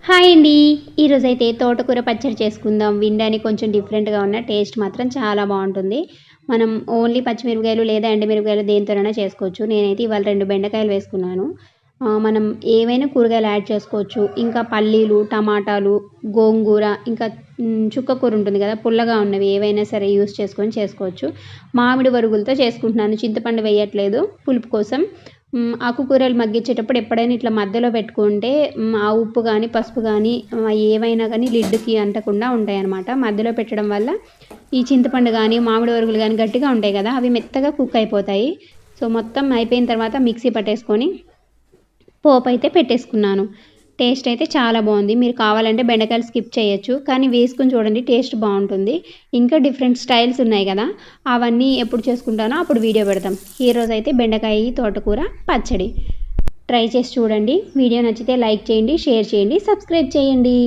Hi అండి. ఈరోజైతే తోటకూర పచ్చడి చేసుకుందాం. వినడానికి కొంచెం డిఫరెంట్‌గా ఉన్న టేస్ట్ మాత్రం చాలా బావుంటుంది. మనం ఓన్లీ పచ్చిమిరపకాయలు లేదా ఎండుమిరపకాయలు దేనితోనైనా చేసుకోవచ్చు. నేనైతే ఇవాళ 2 బెండకాయలు వేసుకున్నాను. మనం ఏవైనా కూరగాయలు యాడ్ చేసుకోవచ్చు. ఇంకా పల్లీలు, టమాటాలు, గోంగూర ఇంకా చుక్క కూర ఉంటుంది కదా! పుల్లగా ఉన్నవి ఏవైనా సరే యూజ్ చేసుకొని చేసుకోవచ్చు. మామిడి వరుగులతో చేసుకుంటున్నాను. చింతపండు వేయట్లేదు పులుపు కోసం. ఆకుకూరలు మగ్గించేటప్పుడు ఎప్పుడైనా ఇట్లా మధ్యలో పెట్టుకుంటే ఆ ఉప్పు గానీ, పసుపు గానీ ఏవైనా గానీ లిడ్‌కి అంటకుండా ఉంటాయన్నమాట. మధ్యలో పెట్టడం వల్ల ఈ చింతపండు గానీ, మామిడి వరుగులు గానీ గట్టిగా ఉంటాయి కదా! అవి మెత్తగా కుక్ అయిపోతాయి. సో, మొత్తం అయిపోయిన తర్వాత మిక్సీ పట్టేసుకొని పోపైతే పెట్టేసుకున్నాను. టేస్ట్ అయితే చాలా బావుంది. మీరు కావాలంటే బెండకాయలు స్కిప్ చేయొచ్చు. కానీ వేసుకొని చూడండి టేస్ట్ బావుంటుంది. ఇంకా డిఫరెంట్ స్టైల్స్ ఉన్నాయి గదా! అవన్నీ ఎప్పుడు చేసుకుంటానో అప్పుడు వీడియో పెడతాం. ఈరోజైతే బెండకాయ తోటకూర పచ్చడి. ట్రై చేసి చూడండి. వీడియో నచ్చితే లైక్ చేయండి, షేర్ చేయండి, సబ్స్క్రైబ్ చేయండి.